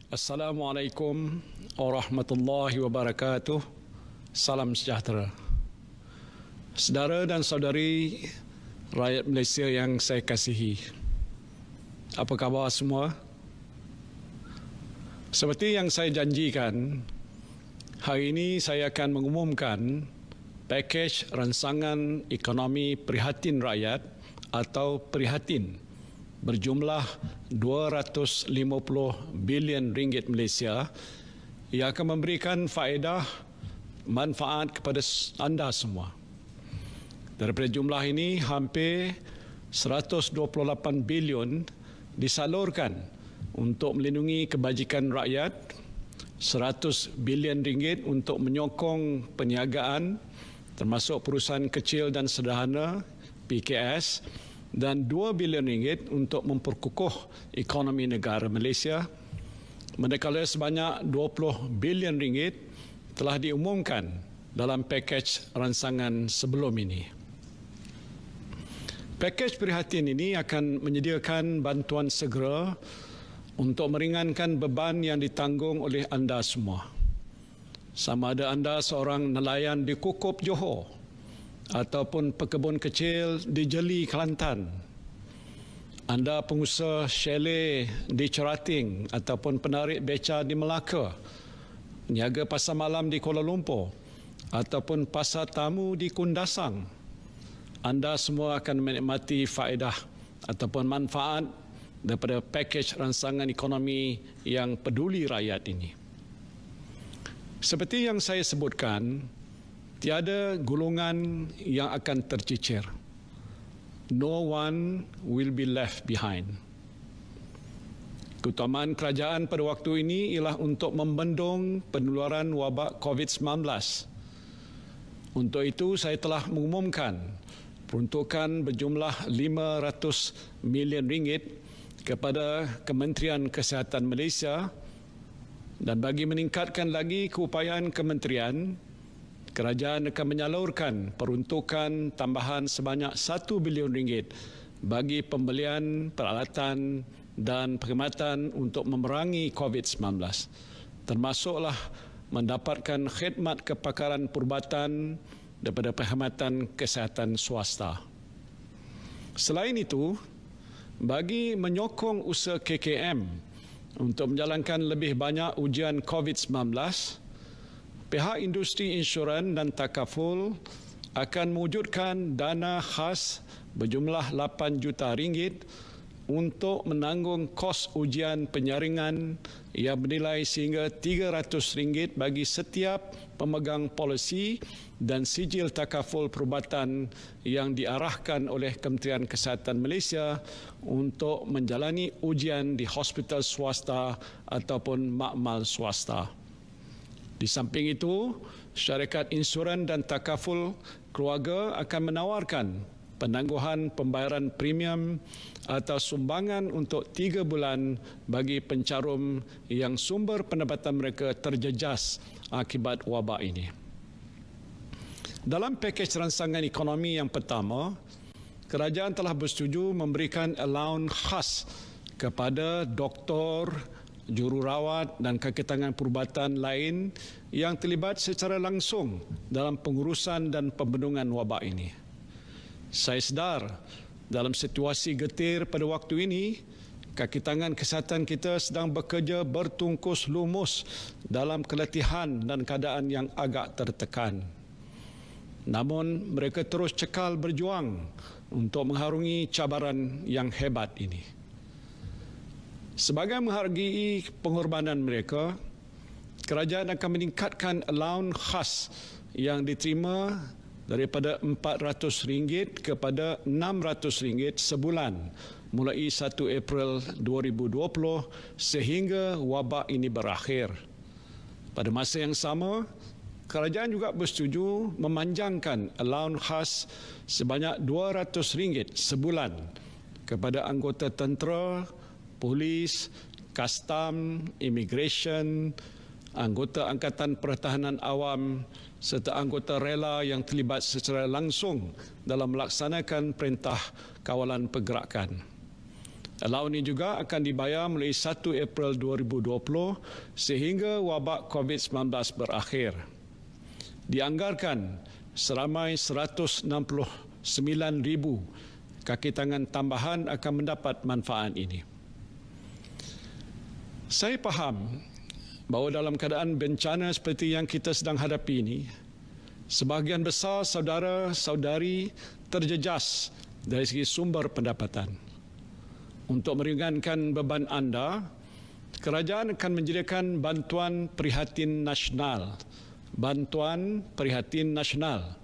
Assalamualaikum warahmatullahi wabarakatuh. Salam sejahtera. Saudara dan saudari rakyat Malaysia yang saya kasihi, apa khabar semua? Seperti yang saya janjikan, hari ini saya akan mengumumkan pakej ransangan ekonomi prihatin rakyat atau prihatin berjumlah 250 bilion ringgit Malaysia yang akan memberikan faedah manfaat kepada anda semua. Daripada jumlah ini, hampir 128 bilion disalurkan untuk melindungi kebajikan rakyat, 100 bilion ringgit untuk menyokong perniagaan termasuk perusahaan kecil dan sederhana PKS, dan 2 bilion ringgit untuk memperkukuh ekonomi negara Malaysia, manakala sebanyak 20 bilion ringgit telah diumumkan dalam pakej ransangan sebelum ini. Pakej prihatin ini akan menyediakan bantuan segera untuk meringankan beban yang ditanggung oleh anda semua. Sama ada anda seorang nelayan di Kukup, Johor, ataupun pekebun kecil di Jeli, Kelantan, anda pengusaha chalet di Cerating ataupun penarik beca di Melaka, niaga pasar malam di Kuala Lumpur ataupun pasar tamu di Kundasang, anda semua akan menikmati faedah ataupun manfaat daripada pakej ransangan ekonomi yang peduli rakyat ini. Seperti yang saya sebutkan, tiada golongan yang akan tercicir. No one will be left behind. Keutamaan kerajaan pada waktu ini ialah untuk membendung penularan wabak COVID-19. Untuk itu, saya telah mengumumkan peruntukan berjumlah 500 million ringgit kepada Kementerian Kesihatan Malaysia, dan bagi meningkatkan lagi keupayaan kementerian, kerajaan akan menyalurkan peruntukan tambahan sebanyak 1 bilion ringgit bagi pembelian peralatan dan perkhidmatan untuk memerangi COVID-19, termasuklah mendapatkan khidmat kepakaran perubatan daripada perkhidmatan kesihatan swasta. Selain itu, bagi menyokong usaha KKM untuk menjalankan lebih banyak ujian COVID-19, pihak industri insurans dan takaful akan mewujudkan dana khas berjumlah 8 juta ringgit untuk menanggung kos ujian penyaringan yang bernilai sehingga RM300 bagi setiap pemegang polisi dan sijil takaful perubatan yang diarahkan oleh Kementerian Kesihatan Malaysia untuk menjalani ujian di hospital swasta ataupun makmal swasta. Di samping itu, syarikat insurans dan takaful keluarga akan menawarkan penangguhan pembayaran premium atau sumbangan untuk 3 bulan bagi pencarum yang sumber pendapatan mereka terjejas akibat wabak ini. Dalam pakej ransangan ekonomi yang pertama, kerajaan telah bersetuju memberikan allowance khas kepada doktor, jururawat dan kaki tangan perubatan lain yang terlibat secara langsung dalam pengurusan dan pembendungan wabak ini. Saya sedar dalam situasi getir pada waktu ini, kaki tangan kesihatan kita sedang bekerja bertungkus lumus dalam keletihan dan keadaan yang agak tertekan. Namun mereka terus cekal berjuang untuk mengharungi cabaran yang hebat ini. Sebagai menghargai pengorbanan mereka, kerajaan akan meningkatkan allowance khas yang diterima daripada RM400 kepada RM600 sebulan mulai 1 April 2020 sehingga wabak ini berakhir. Pada masa yang sama, kerajaan juga bersetuju memanjangkan allowance khas sebanyak RM200 sebulan kepada anggota tentera, polis, kastam, immigration, anggota Angkatan Pertahanan Awam serta anggota rela yang terlibat secara langsung dalam melaksanakan perintah kawalan pergerakan. Allowance ini juga akan dibayar mulai 1 April 2020 sehingga wabak COVID-19 berakhir. Dianggarkan seramai 169,000 kaki tangan tambahan akan mendapat manfaat ini. Saya faham bahawa dalam keadaan bencana seperti yang kita sedang hadapi ini, sebahagian besar saudara-saudari terjejas dari segi sumber pendapatan. Untuk meringankan beban anda, kerajaan akan menyediakan bantuan prihatin nasional. Bantuan prihatin nasional,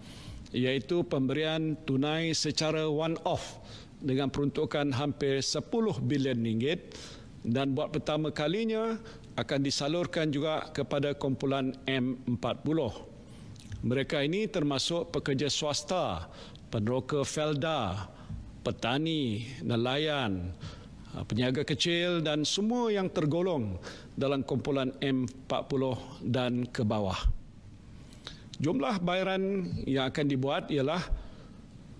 iaitu pemberian tunai secara one-off dengan peruntukan hampir 10 bilion ringgit dan buat pertama kalinya akan disalurkan juga kepada kumpulan M40. Mereka ini termasuk pekerja swasta, peneroka felda, petani, nelayan, peniaga kecil dan semua yang tergolong dalam kumpulan M40 dan ke bawah. Jumlah bayaran yang akan dibuat ialah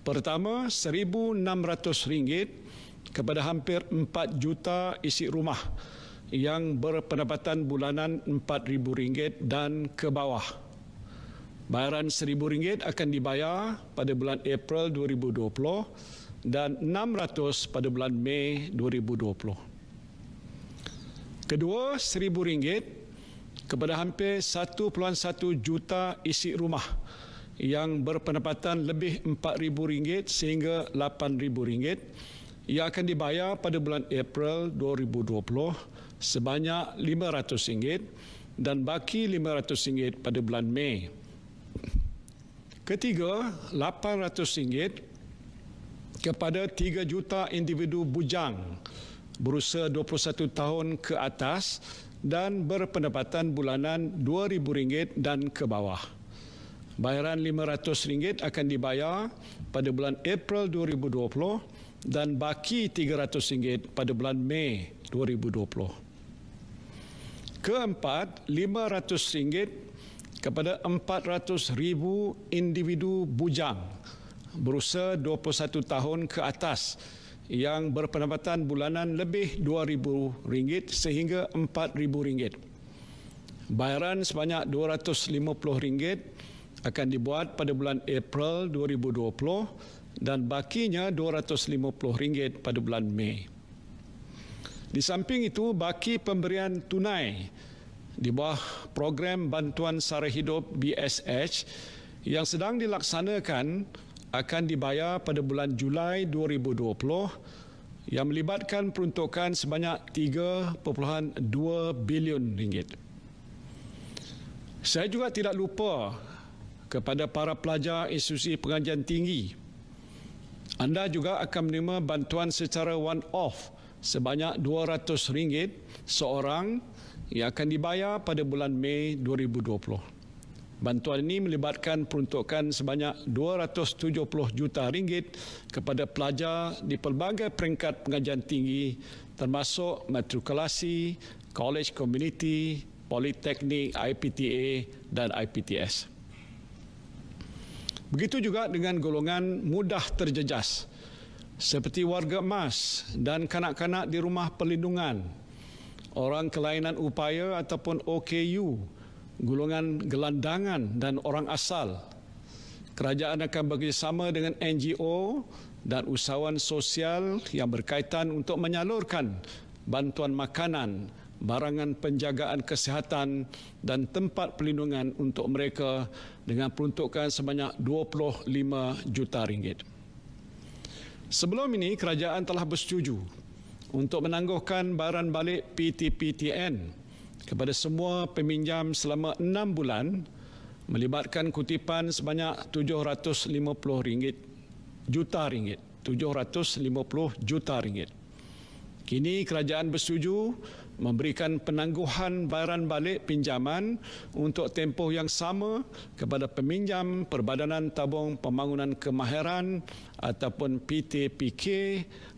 pertama RM1,600 kepada hampir 4 juta isi rumah yang berpendapatan bulanan RM4,000 dan ke bawah. Bayaran RM1,000 akan dibayar pada bulan April 2020 dan RM600 pada bulan Mei 2020. Kedua, RM1,000 kepada hampir 1.1 juta isi rumah yang berpendapatan lebih RM4,000 sehingga RM8,000 yang akan dibayar pada bulan April 2020 sebanyak RM500 dan baki RM500 pada bulan Mei. Ketiga, RM800 kepada 3 juta individu bujang berusia 21 tahun ke atas dan berpendapatan bulanan RM2,000 dan ke bawah. Bayaran RM500 akan dibayar pada bulan April 2020 dan baki RM300 pada bulan Mei 2020. Keempat, RM500 kepada 400,000 individu bujang berusia 21 tahun ke atas yang berpendapatan bulanan lebih RM2,000 sehingga RM4,000. Bayaran sebanyak RM250 akan dibuat pada bulan April 2020 dan bakinya RM250 pada bulan Mei. Di samping itu, baki pemberian tunai di bawah program bantuan sara hidup BSH yang sedang dilaksanakan akan dibayar pada bulan Julai 2020 yang melibatkan peruntukan sebanyak RM3.2 bilion. Saya juga tidak lupa kepada para pelajar institusi pengajian tinggi. Anda juga akan menerima bantuan secara one-off sebanyak RM200 seorang yang akan dibayar pada bulan Mei 2020. Bantuan ini melibatkan peruntukan sebanyak RM270 juta kepada pelajar di pelbagai peringkat pengajian tinggi termasuk matrikulasi, college community, politeknik, IPTA dan IPTS. Begitu juga dengan golongan mudah terjejas seperti warga emas dan kanak-kanak di rumah perlindungan, orang kelainan upaya ataupun OKU, golongan gelandangan dan orang asal. Kerajaan akan bekerjasama dengan NGO dan usahawan sosial yang berkaitan untuk menyalurkan bantuan makanan, barangan penjagaan kesihatan dan tempat perlindungan untuk mereka dengan peruntukan sebanyak RM25 juta. Sebelum ini, kerajaan telah bersetuju untuk menangguhkan bayaran balik PTPTN kepada semua peminjam selama 6 bulan melibatkan kutipan sebanyak RM750 juta. Kini kerajaan bersetuju memberikan penangguhan bayaran balik pinjaman untuk tempoh yang sama kepada peminjam Perbadanan Tabung Pembangunan Kemahiran ataupun PTPK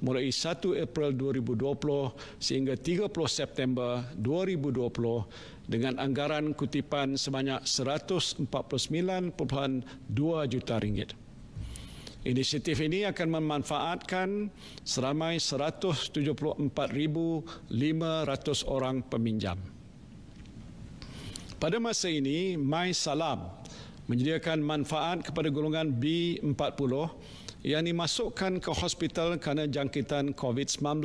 mulai 1 April 2020 sehingga 30 September 2020 dengan anggaran kutipan sebanyak RM149.2 juta. Inisiatif ini akan memanfaatkan seramai 174,500 orang peminjam. Pada masa ini, MySalam menyediakan manfaat kepada golongan B40 yang dimasukkan ke hospital kerana jangkitan COVID-19.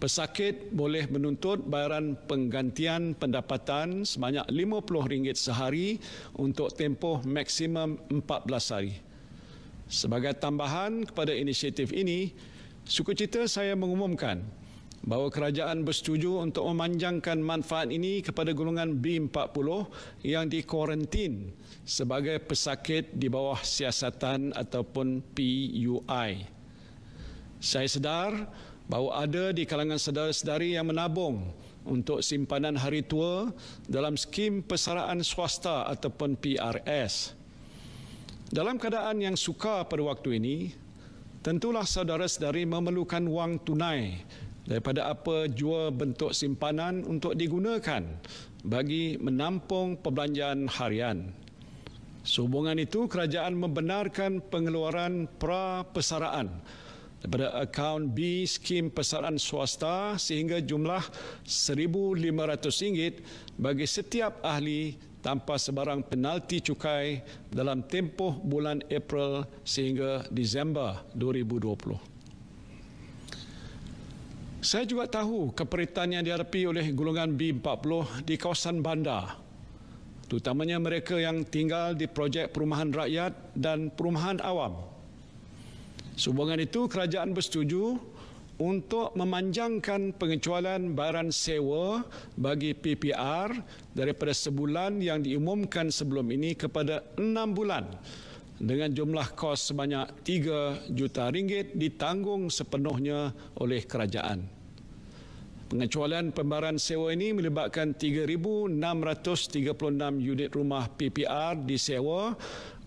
Pesakit boleh menuntut bayaran penggantian pendapatan sebanyak RM50 sehari untuk tempoh maksimum 14 hari. Sebagai tambahan kepada inisiatif ini, sukacita saya mengumumkan bahawa kerajaan bersetuju untuk memanjangkan manfaat ini kepada golongan B40 yang dikuarantin sebagai pesakit di bawah siasatan ataupun PUI. Saya sedar bahawa ada di kalangan saudara-saudari yang menabung untuk simpanan hari tua dalam skim persaraan swasta ataupun PRS. Dalam keadaan yang sukar pada waktu ini, tentulah saudara-saudari memerlukan wang tunai daripada apa jua bentuk simpanan untuk digunakan bagi menampung perbelanjaan harian. Sehubungan itu, kerajaan membenarkan pengeluaran pra-persaraan daripada akaun B skim persaraan swasta sehingga jumlah RM1,500 bagi setiap ahli tanpa sebarang penalti cukai dalam tempoh bulan April sehingga Disember 2020. Saya juga tahu keperitan yang dihadapi oleh golongan B40 di kawasan bandar, terutamanya mereka yang tinggal di projek perumahan rakyat dan perumahan awam. Sehubungan itu, kerajaan bersetuju untuk memanjangkan pengecualian bayaran sewa bagi PPR daripada sebulan yang diumumkan sebelum ini kepada 6 bulan dengan jumlah kos sebanyak RM3 juta ditanggung sepenuhnya oleh kerajaan. Pengecualian pembayaran sewa ini melibatkan 3,636 unit rumah PPR disewa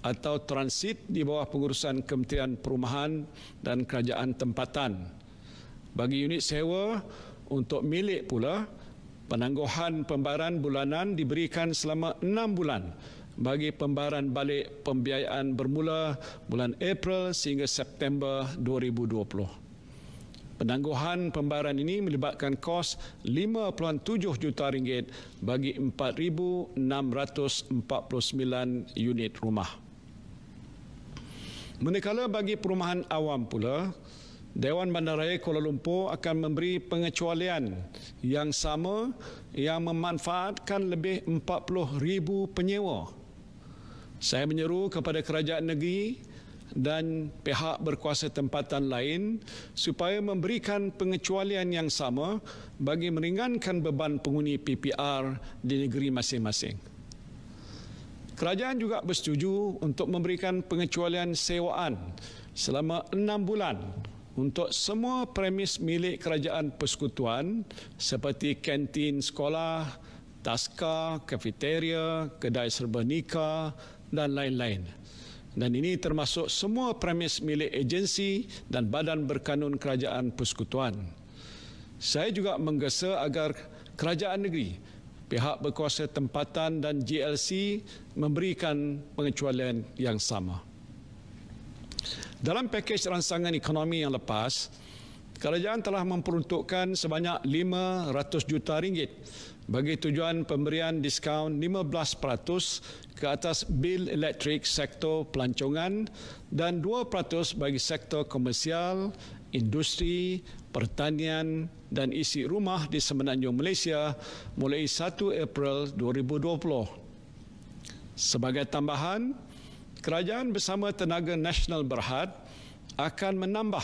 atau transit di bawah pengurusan Kementerian Perumahan dan Kerajaan Tempatan. Bagi unit sewa untuk milik pula, penangguhan pembayaran bulanan diberikan selama 6 bulan bagi pembayaran balik pembiayaan bermula bulan April sehingga September 2020. Penangguhan pembayaran ini melibatkan kos RM5.7 juta bagi 4,649 unit rumah. Manakala bagi perumahan awam pula, Dewan Bandaraya Kuala Lumpur akan memberi pengecualian yang sama yang memanfaatkan lebih 40,000 penyewa. Saya menyeru kepada kerajaan negeri dan pihak berkuasa tempatan lain supaya memberikan pengecualian yang sama bagi meringankan beban penghuni PPR di negeri masing-masing. Kerajaan juga bersetuju untuk memberikan pengecualian sewaan selama 6 bulan untuk semua premis milik kerajaan persekutuan seperti kantin sekolah, taska, kafeteria, kedai serba nikah dan lain-lain. Dan ini termasuk semua premis milik agensi dan badan berkanun kerajaan persekutuan. Saya juga menggesa agar kerajaan negeri, pihak berkuasa tempatan dan GLC memberikan pengecualian yang sama. Dalam pakej rangsangan ekonomi yang lepas, kerajaan telah memperuntukkan sebanyak RM500 juta bagi tujuan pemberian diskaun 15% ke atas bil elektrik sektor pelancongan dan 2% bagi sektor komersial, industri, pertanian dan isi rumah di semenanjung Malaysia mulai 1 April 2020. Sebagai tambahan, kerajaan bersama Tenaga Nasional Berhad akan menambah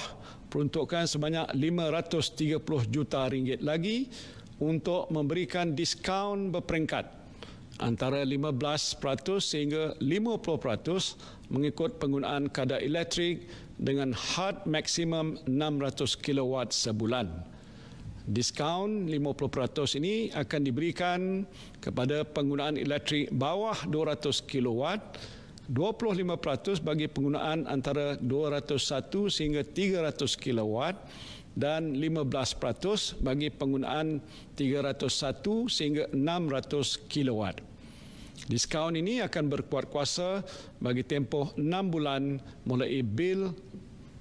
peruntukan sebanyak RM530 juta lagi untuk memberikan diskaun berperingkat antara 15% sehingga 50% mengikut penggunaan kadar elektrik dengan had maksimum 600 kW sebulan. Diskaun 50% ini akan diberikan kepada penggunaan elektrik bawah 200 kW, 25% bagi penggunaan antara 201 sehingga 300 kW dan 15% bagi penggunaan 301 sehingga 600 kW. Diskaun ini akan berkuat kuasa bagi tempoh 6 bulan mulai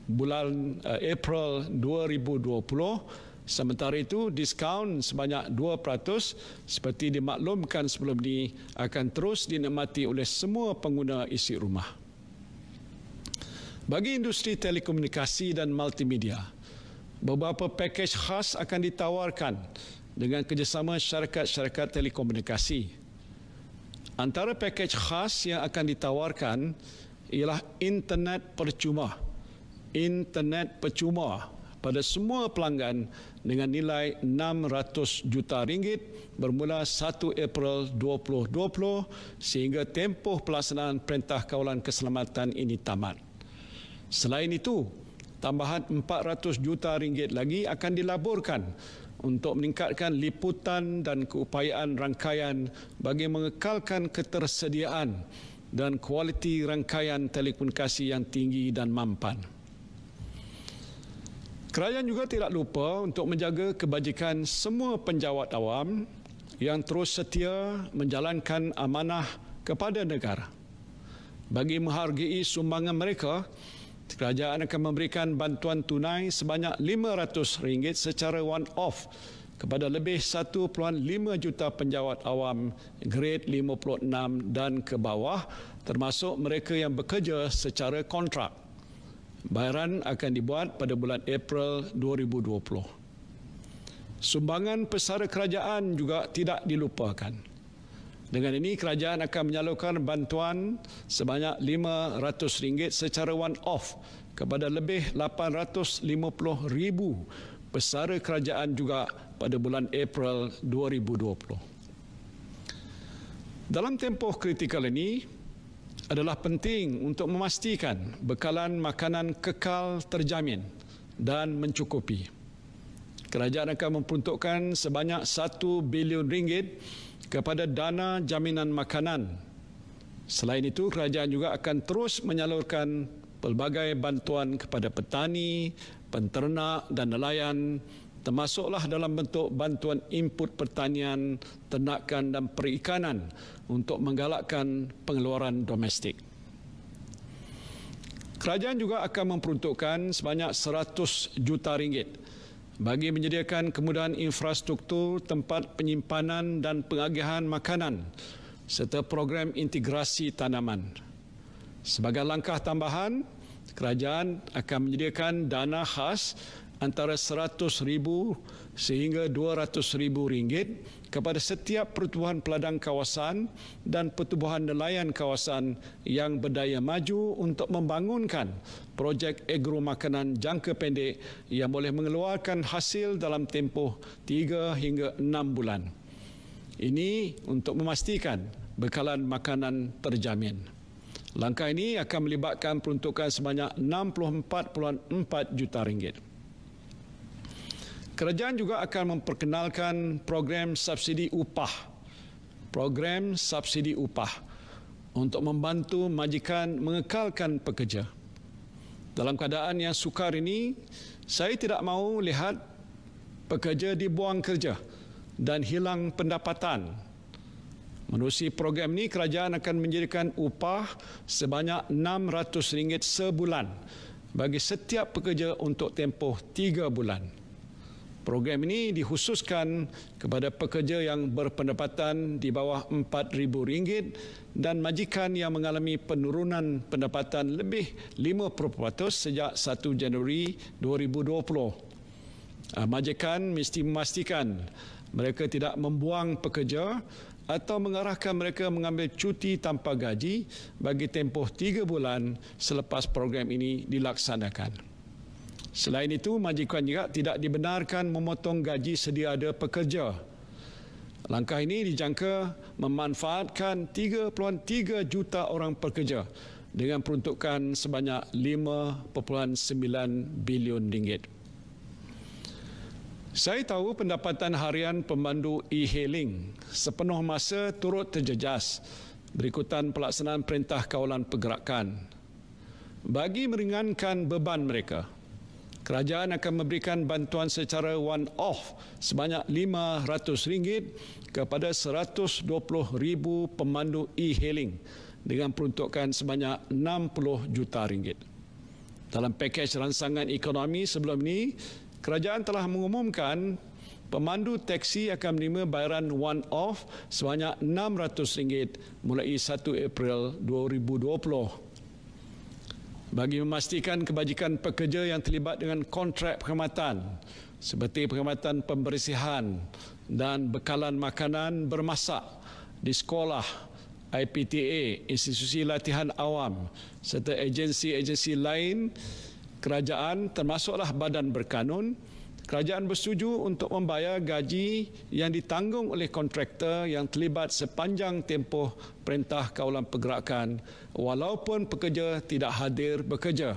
bulan April 2020. Sementara itu, diskaun sebanyak 2% seperti dimaklumkan sebelum ini akan terus dinikmati oleh semua pengguna isi rumah. Bagi industri telekomunikasi dan multimedia, beberapa pakej khas akan ditawarkan dengan kerjasama syarikat-syarikat telekomunikasi. Antara pakej khas yang akan ditawarkan ialah internet percuma. Internet percuma pada semua pelanggan dengan nilai RM600 juta bermula 1 April 2020 sehingga tempoh pelaksanaan Perintah Kawalan Keselamatan ini tamat. Selain itu, tambahan RM400 juta lagi akan dilaburkan untuk meningkatkan liputan dan keupayaan rangkaian bagi mengekalkan ketersediaan dan kualiti rangkaian telekomunikasi yang tinggi dan mampan. Kerajaan juga tidak lupa untuk menjaga kebajikan semua penjawat awam yang terus setia menjalankan amanah kepada negara. Bagi menghargai sumbangan mereka, kerajaan akan memberikan bantuan tunai sebanyak RM500 secara one-off kepada lebih 1.5 juta penjawat awam grade 56 dan ke bawah, termasuk mereka yang bekerja secara kontrak. Bayaran akan dibuat pada bulan April 2020. Sumbangan pesara kerajaan juga tidak dilupakan. Dengan ini, kerajaan akan menyalurkan bantuan sebanyak RM500 secara one-off kepada lebih 850,000 pesara kerajaan juga pada bulan April 2020. Dalam tempoh kritikal ini, adalah penting untuk memastikan bekalan makanan kekal terjamin dan mencukupi. Kerajaan akan memperuntukkan sebanyak RM1 bilion kepada dana jaminan makanan. Selain itu, kerajaan juga akan terus menyalurkan pelbagai bantuan kepada petani, penternak dan nelayan, termasuklah dalam bentuk bantuan input pertanian, ternakan dan perikanan untuk menggalakkan pengeluaran domestik. Kerajaan juga akan memperuntukkan sebanyak RM100 juta bagi menyediakan kemudahan infrastruktur tempat penyimpanan dan pengagihan makanan serta program integrasi tanaman. Sebagai langkah tambahan, kerajaan akan menyediakan dana khas antara RM100,000 sehingga RM200,000 kepada setiap pertubuhan peladang kawasan dan pertubuhan nelayan kawasan yang berdaya maju untuk membangunkan projek agro makanan jangka pendek yang boleh mengeluarkan hasil dalam tempoh 3 hingga 6 bulan. Ini untuk memastikan bekalan makanan terjamin. Langkah ini akan melibatkan peruntukan sebanyak RM64.4 juta. Kerajaan juga akan memperkenalkan program subsidi upah. Program subsidi upah untuk membantu majikan mengekalkan pekerja. Dalam keadaan yang sukar ini, saya tidak mahu lihat pekerja dibuang kerja dan hilang pendapatan. Menerusi program ini, kerajaan akan menjadikan upah sebanyak RM600 sebulan bagi setiap pekerja untuk tempoh 3 bulan. Program ini dikhususkan kepada pekerja yang berpendapatan di bawah RM4,000 dan majikan yang mengalami penurunan pendapatan lebih 5% sejak 1 Januari 2020. Majikan mesti memastikan mereka tidak membuang pekerja atau mengarahkan mereka mengambil cuti tanpa gaji bagi tempoh 3 bulan selepas program ini dilaksanakan. Selain itu, majikan juga tidak dibenarkan memotong gaji sedia ada pekerja. Langkah ini dijangka memanfaatkan 3.3 juta orang pekerja dengan peruntukan sebanyak RM5.9 bilion. Saya tahu pendapatan harian pemandu e-hailing sepenuh masa turut terjejas berikutan pelaksanaan Perintah Kawalan Pergerakan. Bagi meringankan beban mereka, kerajaan akan memberikan bantuan secara one-off sebanyak RM500 kepada 120,000 pemandu e-hailing dengan peruntukan sebanyak RM60 juta. Dalam pakej rangsangan ekonomi sebelum ini, kerajaan telah mengumumkan pemandu teksi akan menerima bayaran one-off sebanyak RM600 mulai 1 April 2020. Bagi memastikan kebajikan pekerja yang terlibat dengan kontrak perkhidmatan seperti perkhidmatan pembersihan dan bekalan makanan bermasak di sekolah, IPTA, institusi latihan awam serta agensi-agensi lain kerajaan termasuklah badan berkanun, kerajaan bersetuju untuk membayar gaji yang ditanggung oleh kontraktor yang terlibat sepanjang tempoh Perintah Kawalan Pergerakan walaupun pekerja tidak hadir bekerja.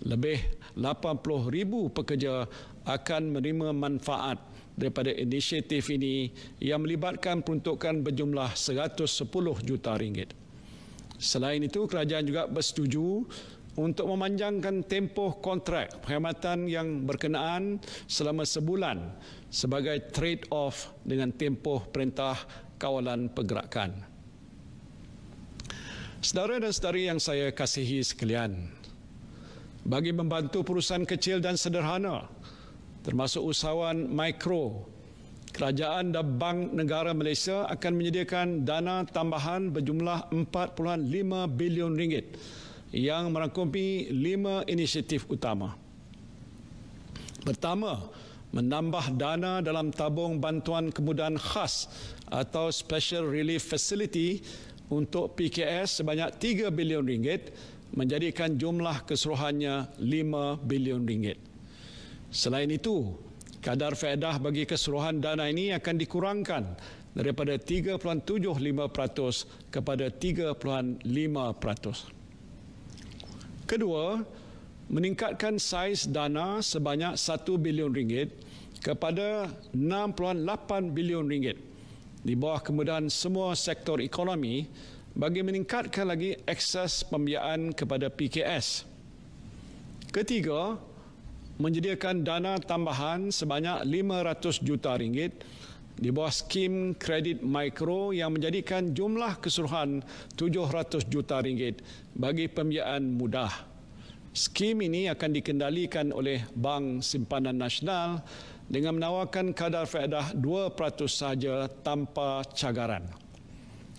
Lebih 80,000 pekerja akan menerima manfaat daripada inisiatif ini yang melibatkan peruntukan berjumlah RM110 juta. Selain itu, kerajaan juga bersetuju untuk memanjangkan tempoh kontrak perkhidmatan yang berkenaan selama sebulan sebagai trade-off dengan tempoh Perintah Kawalan Pergerakan. Saudara dan saudari yang saya kasihi sekalian, bagi membantu perusahaan kecil dan sederhana, termasuk usahawan mikro, kerajaan dan Bank Negara Malaysia akan menyediakan dana tambahan berjumlah RM4.5 bilion yang merangkumi 5 inisiatif utama. Pertama, menambah dana dalam tabung bantuan kemudahan khas atau Special Relief Facility untuk PKS sebanyak RM3 bilion menjadikan jumlah keseluruhannya RM5 bilion. Selain itu, kadar faedah bagi keseluruhan dana ini akan dikurangkan daripada 3.75% kepada 3.5%. Kedua, meningkatkan saiz dana sebanyak RM1 bilion kepada RM6.8 bilion di bawah kemudahan semua sektor ekonomi bagi meningkatkan lagi akses pembiayaan kepada PKS. Ketiga, menyediakan dana tambahan sebanyak RM500 juta di bawah skim kredit mikro yang menjadikan jumlah keseluruhan RM700 juta bagi pembiayaan mudah. Skim ini akan dikendalikan oleh Bank Simpanan Nasional dengan menawarkan kadar faedah 2% sahaja tanpa cagaran.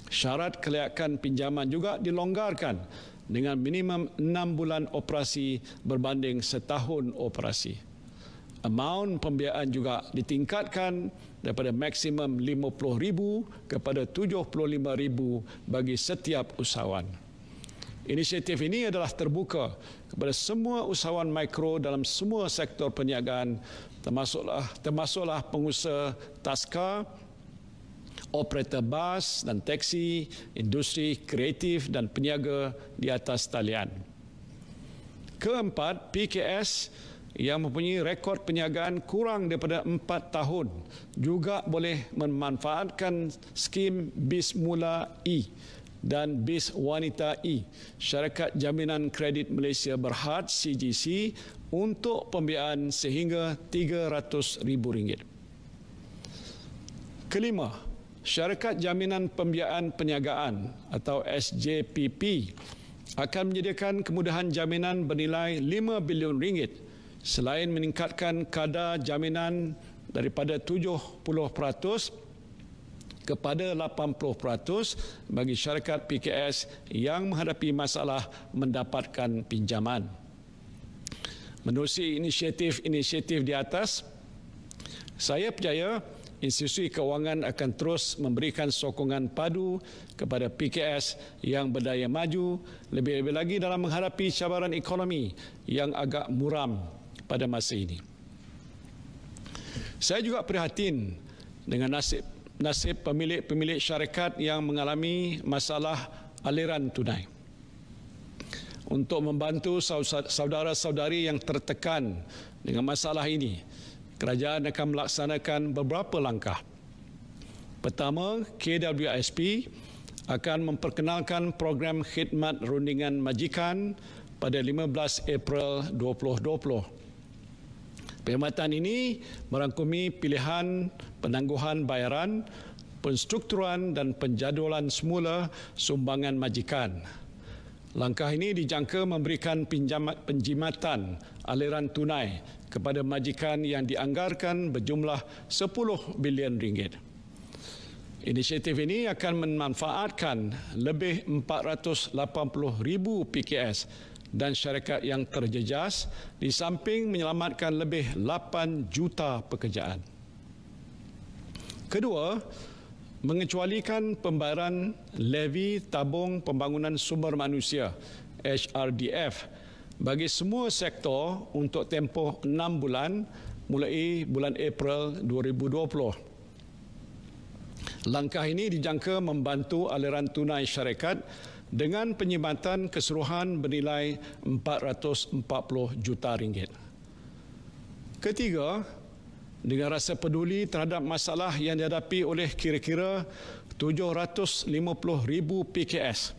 Syarat kelayakan pinjaman juga dilonggarkan dengan minimum 6 bulan operasi berbanding setahun operasi. Amaun pembiayaan juga ditingkatkan daripada maksimum RM50,000 kepada RM75,000 bagi setiap usahawan. Inisiatif ini adalah terbuka kepada semua usahawan mikro dalam semua sektor perniagaan, termasuklah pengusaha taska, operator bas dan teksi, industri kreatif dan peniaga di atas talian. Keempat, PKS yang mempunyai rekod perniagaan kurang daripada 4 tahun juga boleh memanfaatkan skim BIS Mula E dan BIS Wanita E, Syarikat Jaminan Kredit Malaysia Berhad CGC, untuk pembiayaan sehingga RM300,000. Kelima, Syarikat Jaminan Pembiayaan Perniagaan atau SJPP akan menyediakan kemudahan jaminan bernilai RM5 bilion selain meningkatkan kadar jaminan daripada 70% kepada 80% bagi syarikat PKS yang menghadapi masalah mendapatkan pinjaman. Menerusi inisiatif di atas, saya percaya institusi kewangan akan terus memberikan sokongan padu kepada PKS yang berdaya maju, lebih-lebih lagi dalam menghadapi cabaran ekonomi yang agak muram pada masa ini. Saya juga prihatin dengan nasib pemilik-pemilik syarikat yang mengalami masalah aliran tunai. Untuk membantu saudara-saudari yang tertekan dengan masalah ini, kerajaan akan melaksanakan beberapa langkah. Pertama, KWSP akan memperkenalkan program khidmat rundingan majikan pada 15 April 2020. Perkhidmatan ini merangkumi pilihan penangguhan bayaran, penstrukturan dan penjadualan semula sumbangan majikan. Langkah ini dijangka memberikan penjimatan aliran tunai kepada majikan yang dianggarkan berjumlah 10 bilion ringgit. Inisiatif ini akan memanfaatkan lebih 480,000 PKS dan syarikat yang terjejas di samping menyelamatkan lebih 8 juta pekerjaan. Kedua, mengecualikan pembayaran levy tabung pembangunan sumber manusia HRDF bagi semua sektor untuk tempoh 6 bulan mulai bulan April 2020. Langkah ini dijangka membantu aliran tunai syarikat dengan penyimatan keseluruhan bernilai 440 juta ringgit. Ketiga, dengan rasa peduli terhadap masalah yang dihadapi oleh kira-kira 750,000 PKS,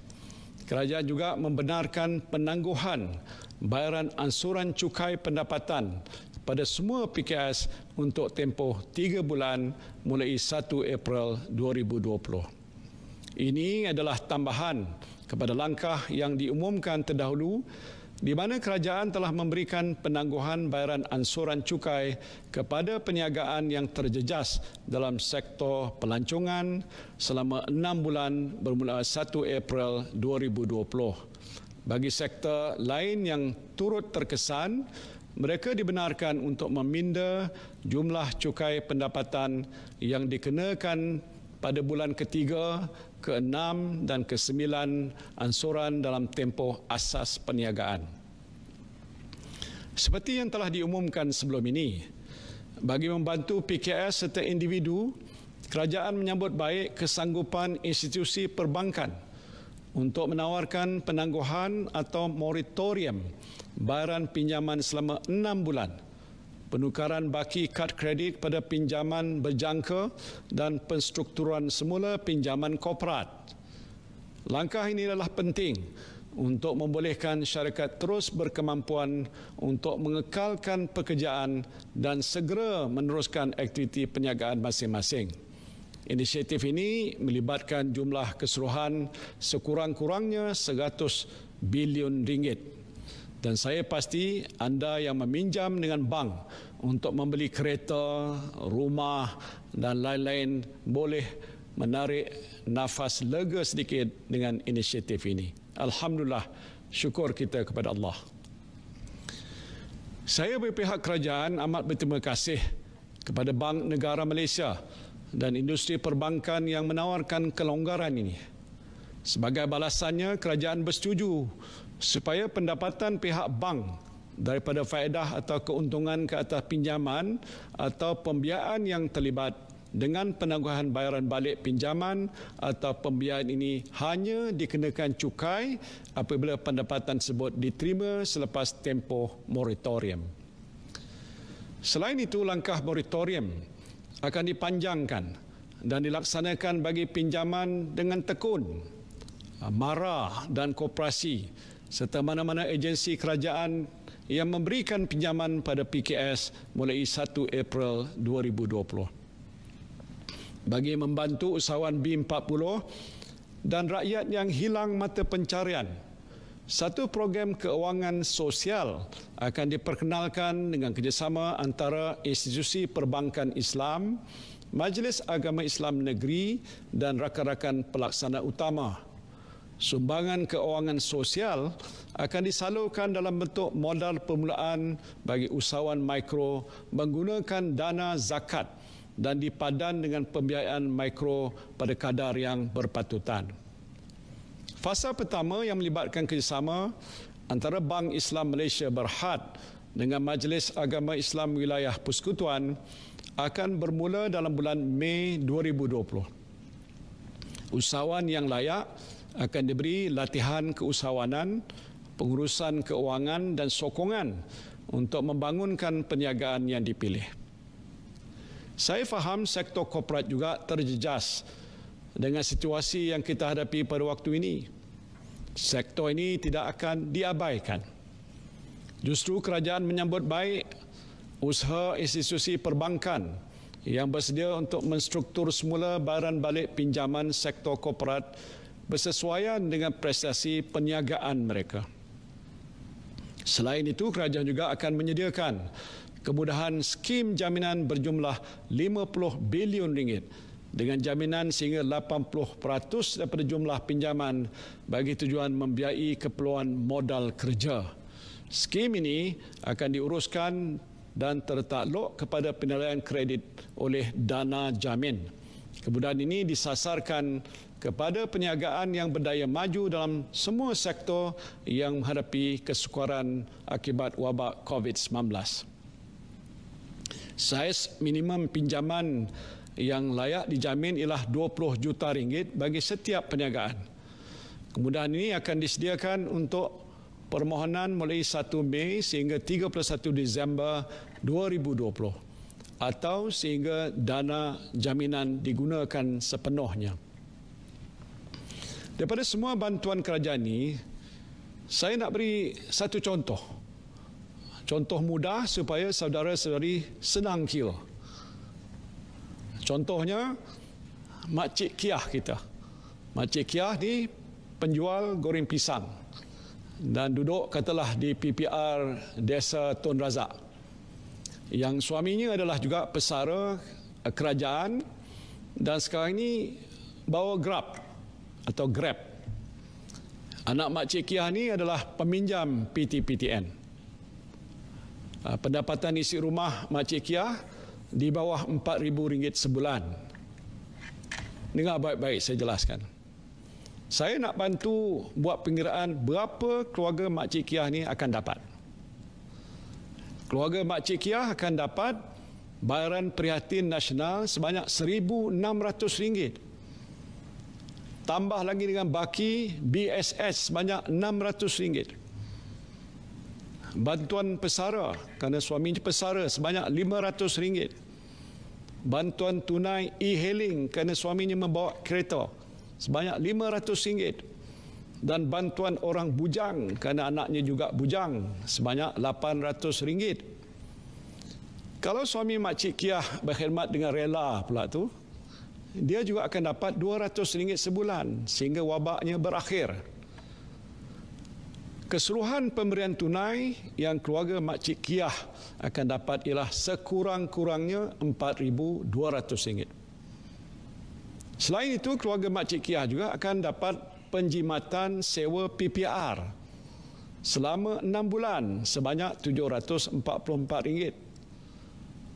kerajaan juga membenarkan penangguhan bayaran ansuran cukai pendapatan pada semua PKS untuk tempoh 3 bulan mulai 1 April 2020. Ini adalah tambahan kepada langkah yang diumumkan terdahulu di mana kerajaan telah memberikan penangguhan bayaran ansuran cukai kepada perniagaan yang terjejas dalam sektor pelancongan selama 6 bulan bermula 1 April 2020. Bagi sektor lain yang turut terkesan, mereka dibenarkan untuk meminda jumlah cukai pendapatan yang dikenakan pada bulan ketiga, ke-6 dan ke-9 ansuran dalam tempoh asas perniagaan. Seperti yang telah diumumkan sebelum ini, bagi membantu PKS serta individu, kerajaan menyambut baik kesanggupan institusi perbankan untuk menawarkan penangguhan atau moratorium bayaran pinjaman selama 6 bulan, penukaran baki kad kredit pada pinjaman berjangka dan penstrukturan semula pinjaman korporat. Langkah ini adalah penting untuk membolehkan syarikat terus berkemampuan untuk mengekalkan pekerjaan dan segera meneruskan aktiviti perniagaan masing-masing. Inisiatif ini melibatkan jumlah keseluruhan sekurang-kurangnya 100 bilion ringgit. Dan saya pasti anda yang meminjam dengan bank untuk membeli kereta, rumah dan lain-lain boleh menarik nafas lega sedikit dengan inisiatif ini. Alhamdulillah, syukur kita kepada Allah. Saya berpihak kerajaan amat berterima kasih kepada Bank Negara Malaysia dan industri perbankan yang menawarkan kelonggaran ini. Sebagai balasannya, kerajaan bersetuju supaya pendapatan pihak bank daripada faedah atau keuntungan ke atas pinjaman atau pembiayaan yang terlibat dengan penangguhan bayaran balik pinjaman atau pembiayaan ini hanya dikenakan cukai apabila pendapatan tersebut diterima selepas tempoh moratorium. Selain itu, langkah moratorium akan dipanjangkan dan dilaksanakan bagi pinjaman dengan tekun, mara dan koperasi serta mana-mana agensi kerajaan yang memberikan pinjaman pada PKS mulai 1 April 2020. Bagi membantu usahawan B40 dan rakyat yang hilang mata pencarian, satu program keuangan sosial akan diperkenalkan dengan kerjasama antara institusi perbankan Islam, Majlis Agama Islam Negeri dan rakan-rakan pelaksana utama. Sumbangan keuangan sosial akan disalurkan dalam bentuk modal permulaan bagi usahawan mikro menggunakan dana zakat dan dipadan dengan pembiayaan mikro pada kadar yang berpatutan. Fasa pertama yang melibatkan kerjasama antara Bank Islam Malaysia Berhad dengan Majlis Agama Islam Wilayah Persekutuan akan bermula dalam bulan Mei 2020. Usahawan yang layak akan diberi latihan keusahawanan, pengurusan keuangan dan sokongan untuk membangunkan perniagaan yang dipilih. Saya faham sektor korporat juga terjejas dengan situasi yang kita hadapi pada waktu ini. Sektor ini tidak akan diabaikan. Justru kerajaan menyambut baik usaha institusi perbankan yang bersedia untuk menstruktur semula bayaran balik pinjaman sektor korporat bersesuaian dengan prestasi perniagaan mereka. Selain itu, kerajaan juga akan menyediakan kemudahan skim jaminan berjumlah 50 bilion ringgit dengan jaminan sehingga 80% daripada jumlah pinjaman bagi tujuan membiayai keperluan modal kerja. Skim ini akan diuruskan dan tertakluk kepada penilaian kredit oleh Dana Jamin. Kemudahan ini disasarkan kepada perniagaan yang berdaya maju dalam semua sektor yang menghadapi kesukaran akibat wabak COVID-19. Saiz minimum pinjaman yang layak dijamin ialah 20 juta ringgit bagi setiap perniagaan. Kemudahan ini akan disediakan untuk permohonan mulai 1 Mei sehingga 31 Disember 2020 atau sehingga dana jaminan digunakan sepenuhnya. Daripada semua bantuan kerajaan ini, saya nak beri satu contoh. Contoh mudah supaya saudara-saudari senang kira. Contohnya, Makcik Kiah kita. Makcik Kiah ni penjual goreng pisang dan duduk katalah di PPR Desa Tun Razak. Yang suaminya adalah juga pesara kerajaan dan sekarang ini bawa Grab. Anak Makcik Kiah ni adalah peminjam PTPTN. Pendapatan isi rumah Makcik Kiah di bawah RM4,000 sebulan. Dengar baik-baik saya jelaskan. Saya nak bantu buat pengiraan berapa keluarga Makcik Kiah ni akan dapat. Keluarga Makcik Kiah akan dapat bayaran prihatin nasional sebanyak RM1,600. Tambah lagi dengan baki BSS sebanyak RM600. Bantuan pesara kerana suaminya pesara sebanyak RM500. Bantuan tunai e-hailing kerana suaminya membawa kereta sebanyak RM500. Dan bantuan orang bujang kerana anaknya juga bujang sebanyak RM800. Kalau suami Makcik Kiah berkhidmat dengan rela pula tu, dia juga akan dapat RM200 sebulan sehingga wabaknya berakhir. Keseluruhan pemberian tunai yang keluarga Makcik Kiah akan dapat ialah sekurang-kurangnya RM4,200. Selain itu, keluarga Makcik Kiah juga akan dapat penjimatan sewa PPR selama 6 bulan sebanyak RM744.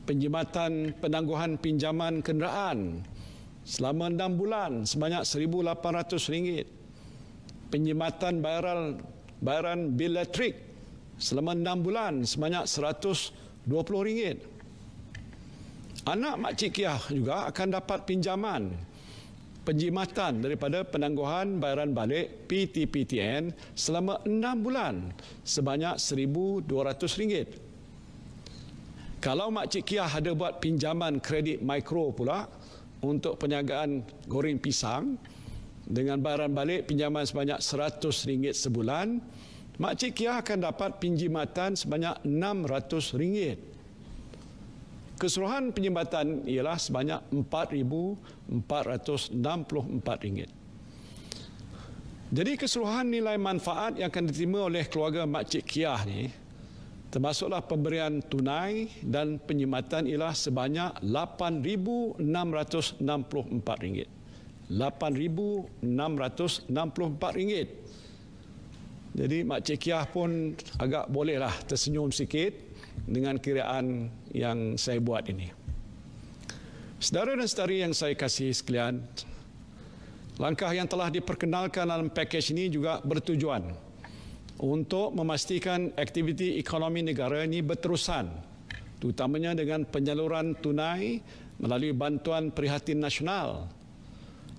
Penjimatan penangguhan pinjaman kenderaan selama 6 bulan sebanyak RM1,800. Penjimatan bayaran bil elektrik selama 6 bulan sebanyak RM120. Anak Makcik Kiah juga akan dapat pinjaman penjimatan daripada penangguhan bayaran balik PTPTN selama 6 bulan sebanyak RM1,200. Kalau Makcik Kiah ada buat pinjaman kredit mikro pula untuk perniagaan goreng pisang dengan bayaran balik pinjaman sebanyak RM100 sebulan, Makcik Kiah akan dapat pinjimatan sebanyak RM600. Keseluruhan penjimatan ialah sebanyak RM4,464. Jadi keseluruhan nilai manfaat yang akan diterima oleh keluarga Makcik Kiah ni, termasuklah pemberian tunai dan penjimatan ialah sebanyak RM8,664. RM8,664. Jadi Makcik Kiah pun agak bolehlah tersenyum sikit dengan kiraan yang saya buat ini. Saudara dan saudari yang saya kasihi sekalian, langkah yang telah diperkenalkan dalam pakej ini juga bertujuan untuk memastikan aktiviti ekonomi negara ini berterusan, terutamanya dengan penyaluran tunai melalui bantuan prihatin nasional.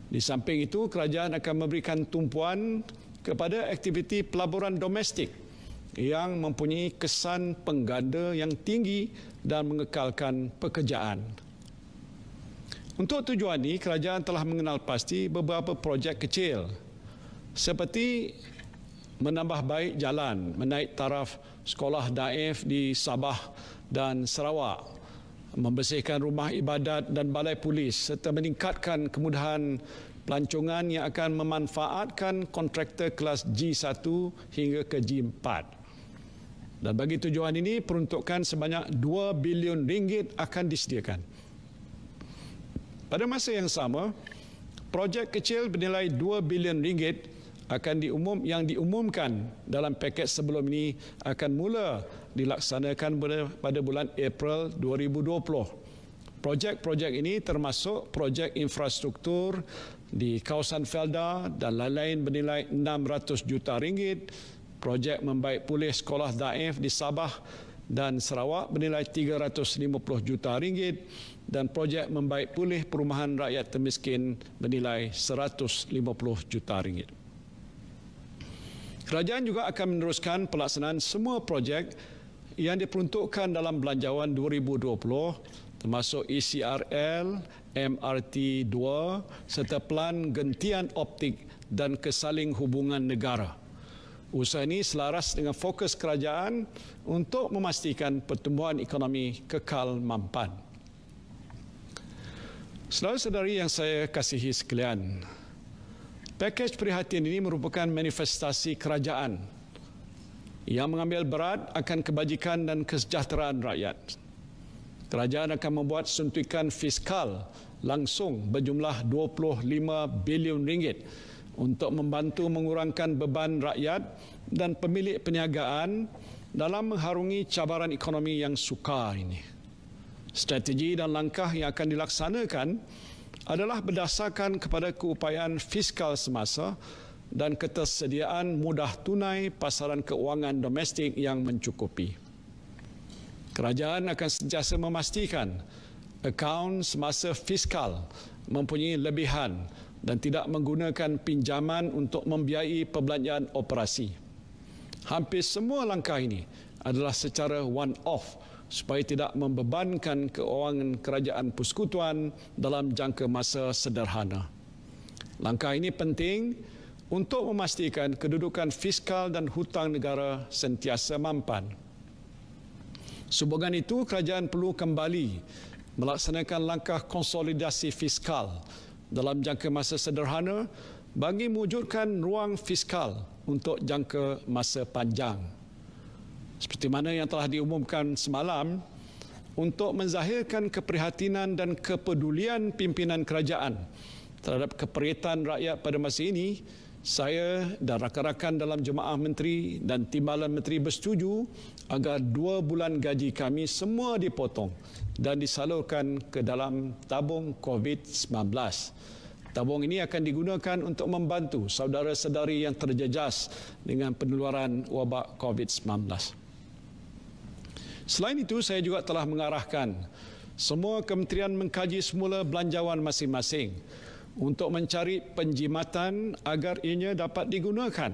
Di samping itu, kerajaan akan memberikan tumpuan kepada aktiviti pelaburan domestik yang mempunyai kesan pengganda yang tinggi dan mengekalkan pekerjaan. Untuk tujuan ini, kerajaan telah mengenal pasti beberapa projek kecil seperti menambah baik jalan, menaik taraf sekolah daif di Sabah dan Sarawak, membersihkan rumah ibadat dan balai polis serta meningkatkan kemudahan pelancongan yang akan memanfaatkan kontraktor kelas G1 hingga ke G4. Dan bagi tujuan ini, peruntukan sebanyak 2 bilion ringgit akan disediakan. Pada masa yang sama, projek kecil bernilai 2 bilion ringgit yang diumumkan dalam paket sebelum ini akan mula dilaksanakan pada bulan April 2020. Projek-projek ini termasuk projek infrastruktur di kawasan Felda dan lain-lain bernilai 600 juta ringgit, projek membaik pulih sekolah daif di Sabah dan Sarawak bernilai 350 juta ringgit dan projek membaik pulih perumahan rakyat termiskin bernilai 150 juta ringgit. Kerajaan juga akan meneruskan pelaksanaan semua projek yang diperuntukkan dalam Belanjawan 2020 termasuk ECRL, MRT 2 serta Pelan Gentian Optik dan Kesaling Hubungan Negara. Usaha ini selaras dengan fokus kerajaan untuk memastikan pertumbuhan ekonomi kekal mampan. Saudara-saudari yang saya kasihi sekalian, pakej prihatin ini merupakan manifestasi kerajaan yang mengambil berat akan kebajikan dan kesejahteraan rakyat. Kerajaan akan membuat suntikan fiskal langsung berjumlah 25 bilion ringgit untuk membantu mengurangkan beban rakyat dan pemilik perniagaan dalam mengharungi cabaran ekonomi yang sukar ini. Strategi dan langkah yang akan dilaksanakan adalah berdasarkan kepada keupayaan fiskal semasa dan ketersediaan mudah tunai pasaran keuangan domestik yang mencukupi. Kerajaan akan sentiasa memastikan akaun semasa fiskal mempunyai lebihan dan tidak menggunakan pinjaman untuk membiayai perbelanjaan operasi. Hampir semua langkah ini adalah secara one-off supaya tidak membebankan keuangan kerajaan persekutuan dalam jangka masa sederhana. Langkah ini penting untuk memastikan kedudukan fiskal dan hutang negara sentiasa mampan. Sehubungan itu, kerajaan perlu kembali melaksanakan langkah konsolidasi fiskal dalam jangka masa sederhana bagi mewujudkan ruang fiskal untuk jangka masa panjang. Seperti mana yang telah diumumkan semalam, untuk menzahirkan keprihatinan dan kepedulian pimpinan kerajaan terhadap keperitan rakyat pada masa ini, saya dan rakan-rakan dalam Jemaah Menteri dan Timbalan Menteri bersetuju agar 2 bulan gaji kami semua dipotong dan disalurkan ke dalam tabung COVID-19. Tabung ini akan digunakan untuk membantu saudara-saudari yang terjejas dengan penularan wabak COVID-19. Selain itu, saya juga telah mengarahkan semua kementerian mengkaji semula belanjawan masing-masing untuk mencari penjimatan agar ianya dapat digunakan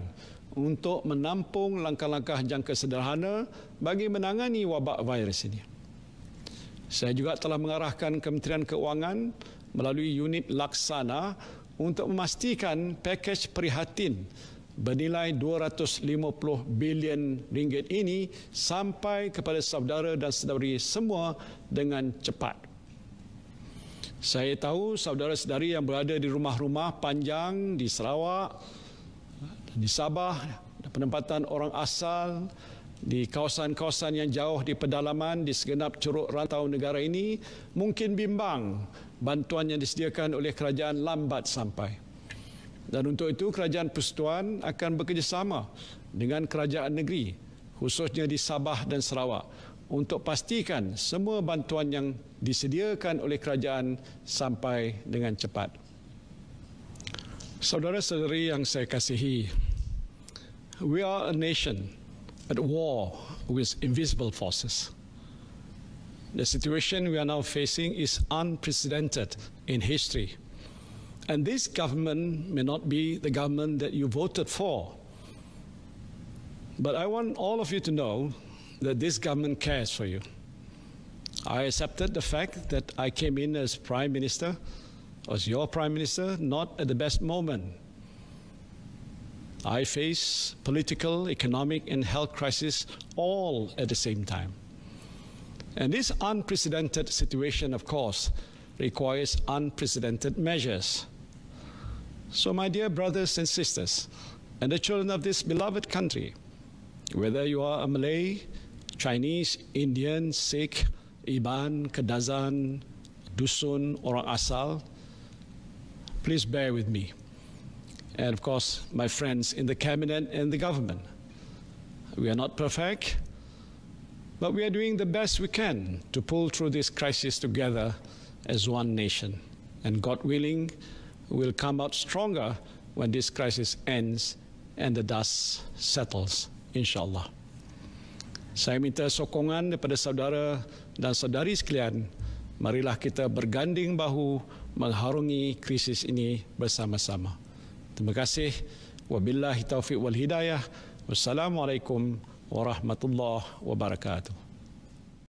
untuk menampung langkah-langkah jangka sederhana bagi menangani wabak virus ini. Saya juga telah mengarahkan Kementerian Keuangan melalui unit laksana untuk memastikan pakej prihatin bernilai 250 bilion ringgit ini sampai kepada saudara dan saudari semua dengan cepat. Saya tahu saudara-saudari yang berada di rumah-rumah panjang di Sarawak, di Sabah, penempatan orang asal, di kawasan-kawasan yang jauh di pedalaman di segenap curug rantau negara ini mungkin bimbang bantuan yang disediakan oleh kerajaan lambat sampai. Dan untuk itu, Kerajaan Persekutuan akan bekerjasama dengan kerajaan negeri, khususnya di Sabah dan Sarawak, untuk pastikan semua bantuan yang disediakan oleh kerajaan sampai dengan cepat. Saudara-saudari yang saya kasihi, we are a nation at war with invisible forces. The situation we are now facing is unprecedented in history. And this government may not be the government that you voted for. But I want all of you to know that this government cares for you. I accepted the fact that I came in as Prime Minister, as your Prime Minister, not at the best moment. I face political, economic, and health crisis all at the same time. And this unprecedented situation, of course, requires unprecedented measures. So, my dear brothers and sisters, and the children of this beloved country, whether you are a Malay, Chinese, Indian, Sikh, Iban, Kadazan, Dusun, orang asal, please bear with me. And of course, my friends in the cabinet and the government. We are not perfect, but we are doing the best we can to pull through this crisis together as one nation. And God willing, we'll come out stronger when this crisis ends and the dust settles, insyaAllah. Saya minta sokongan daripada saudara dan saudari sekalian. Marilah kita berganding bahu mengharungi krisis ini bersama-sama. Terima kasih. Wabillahi taufiq wal hidayah. Wassalamualaikum warahmatullahi wabarakatuh.